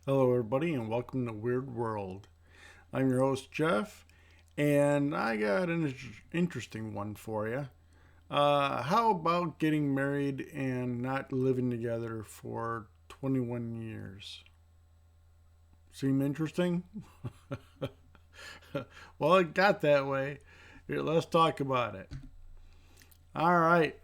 Hello, everybody, and welcome to Weird World. I'm your host, Jeff, and I got an interesting one for you. How about getting married and not living together for 21 years? Seem interesting? Well, it got that way. Here, let's talk about it. All right.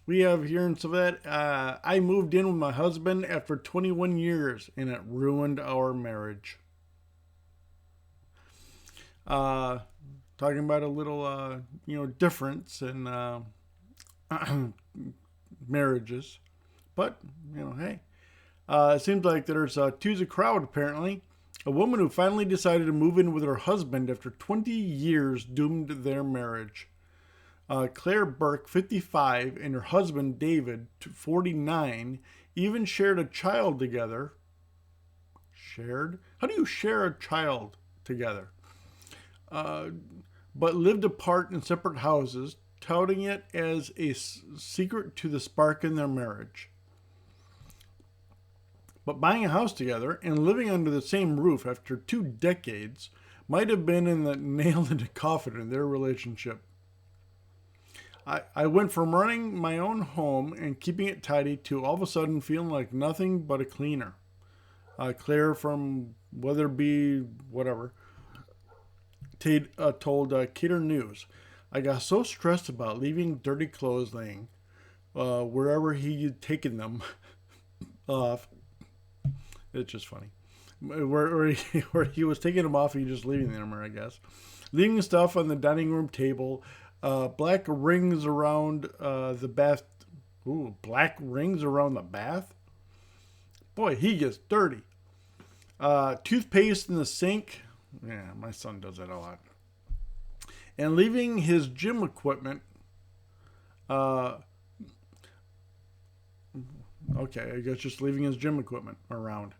We have here in Savette. I moved in with my husband after 21 years, and it ruined our marriage. Uh, Talking about a little, difference in marriages. But, hey, it seems like there's two's a crowd, apparently. A woman who finally decided to move in with her husband after 20 years doomed their marriage. Claire Burke, 55, and her husband, David, 49, even shared a child together. Shared? How do you share a child together? Uh, but lived apart in separate houses, touting it as a secret to the spark in their marriage. But buying a house together and living under the same roof after 2 decades might have been in the nail in the coffin in their relationship. I went from running my own home and keeping it tidy to all of a sudden feeling like nothing but a cleaner. Claire from Weatherby, whatever, told Cater News, I got so stressed about leaving dirty clothes laying wherever he had taken them off. It's just funny. Where he was taking them off and just leaving them there, I guess. Leaving stuff on the dining room table. Black rings around the bath. Ooh, black rings around the bath? Boy, he gets dirty. Toothpaste in the sink. Yeah, my son does that a lot. And leaving his gym equipment. Uh, okay, I guess just leaving his gym equipment around.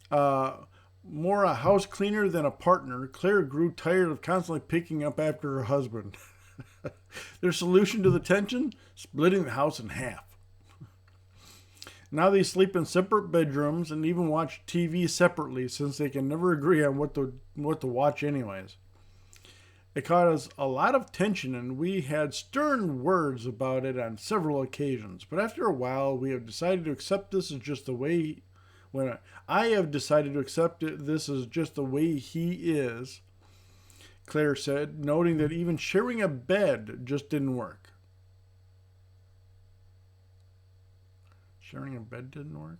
Uh, More a house cleaner than a partner, Claire grew tired of constantly picking up after her husband. Their solution to the tension? Splitting the house in half. Now they sleep in separate bedrooms and even watch TV separately since they can never agree on what to watch anyways. It caused a lot of tension and we had stern words about it on several occasions. But after a while, we have decided to accept this as just the way when I have decided to accept it, this is just the way he is, Claire said, noting that even sharing a bed just didn't work. Sharing a bed didn't work?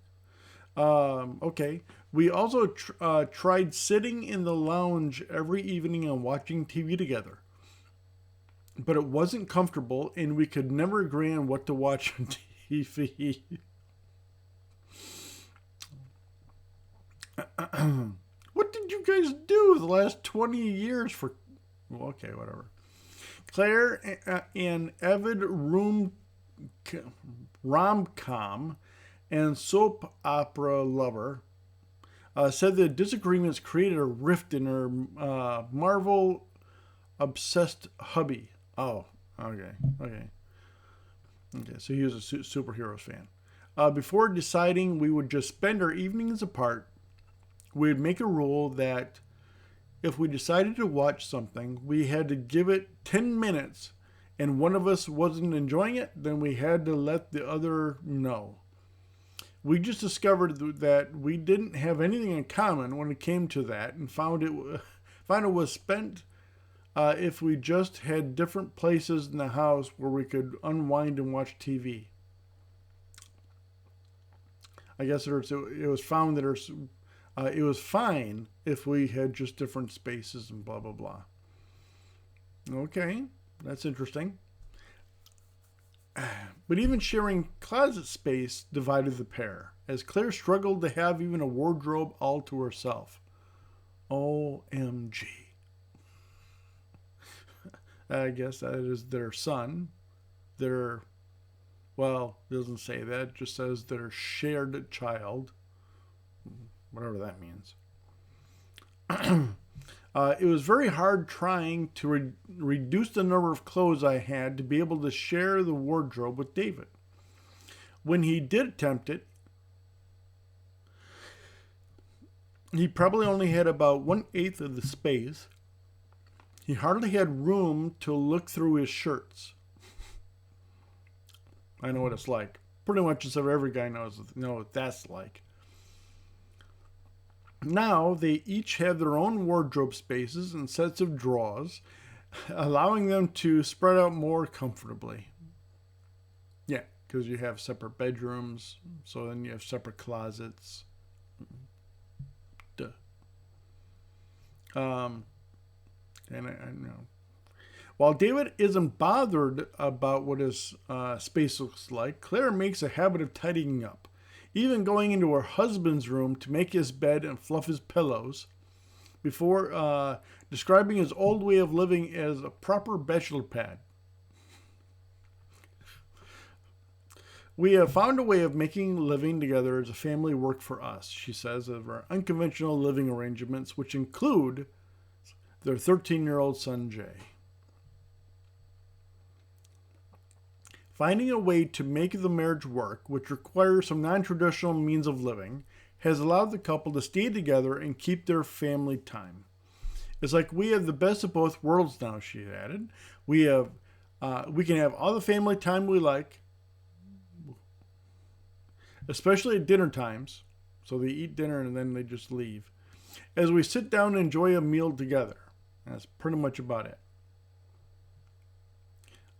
Okay. We also tried sitting in the lounge every evening and watching TV together. But it wasn't comfortable and we could never agree on what to watch on TV. What did you guys do the last 20 years for. Well, okay, whatever. Claire, an avid rom com and soap opera lover, said that disagreements created a rift in her Marvel obsessed hubby. Oh, okay, okay. Okay, so he was a superheroes fan. Before deciding we would just spend our evenings apart, we'd make a rule that if we decided to watch something, we had to give it 10 minutes and one of us wasn't enjoying it, then we had to let the other know. We just discovered that we didn't have anything in common when it came to that and found it was spent if we just had different places in the house where we could unwind and watch TV. I guess it was found that it was fine if we had just different spaces and blah, blah, blah. Okay, that's interesting. But even sharing closet space divided the pair, as Claire struggled to have even a wardrobe all to herself. OMG. I guess that is their son. Their, well, it doesn't say that, it just says their shared child. Whatever that means. It was very hard trying to reduce the number of clothes I had to be able to share the wardrobe with David. When he did attempt it, He probably only had about 1/8 of the space. He hardly had room to look through his shirts. I know what it's like. Pretty much as if every guy knows what that's like. Now they each have their own wardrobe spaces and sets of drawers, allowing them to spread out more comfortably. Yeah, because you have separate bedrooms, so then you have separate closets. Duh. And I know. While David isn't bothered about what his space looks like, Claire makes a habit of tidying up, even going into her husband's room to make his bed and fluff his pillows, before describing his old way of living as a proper bachelor pad. We have found a way of making living together as a family work for us, she says, of our unconventional living arrangements, which include their 13-year-old son, Jay. Finding a way to make the marriage work, which requires some non-traditional means of living, has allowed the couple to stay together and keep their family time. It's like we have the best of both worlds now, she added. We can have all the family time we like, especially at dinner times. So they eat dinner and then they just leave, as we sit down and enjoy a meal together. That's pretty much about it.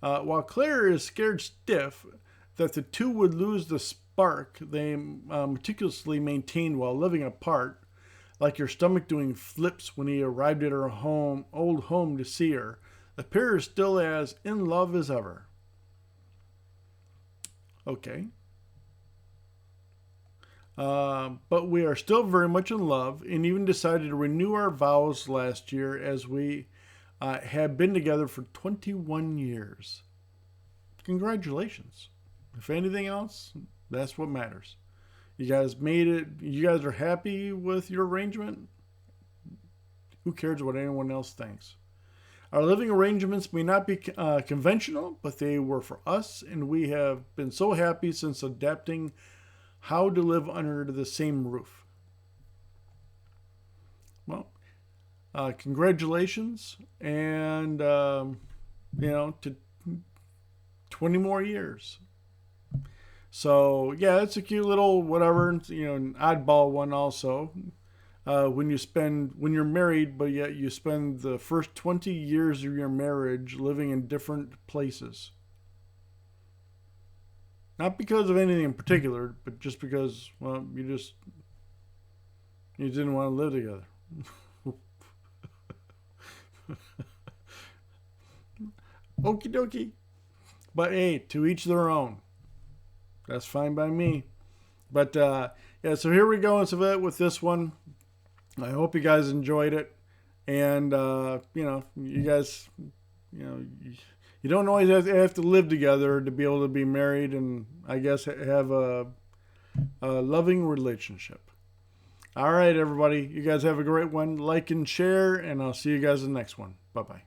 While Claire is scared stiff that the two would lose the spark they meticulously maintained while living apart, like your stomach doing flips when he arrived at her old home to see her, the pair is still as in love as ever. Okay. But we are still very much in love and even decided to renew our vows last year, as we have been together for 21 years. Congratulations. If anything else, that's what matters. You guys made it. You guys are happy with your arrangement. Who cares what anyone else thinks? Our living arrangements may not be conventional, but they were for us, and we have been so happy since adapting how to live under the same roof. Well, congratulations, and to 20 more years. So yeah, it's a cute little whatever, an oddball one also. When you're married, but yet you spend the first 20 years of your marriage living in different places. Not because of anything in particular, but just because, well, you didn't want to live together. Okie dokie. But hey, to each their own. That's fine by me. But yeah, so here we go with this one. I hope you guys enjoyed it. And, you guys, you don't always have to live together to be able to be married and, I guess, have a loving relationship. All right, everybody. You guys have a great one. Like and share, and I'll see you guys in the next one. Bye-bye.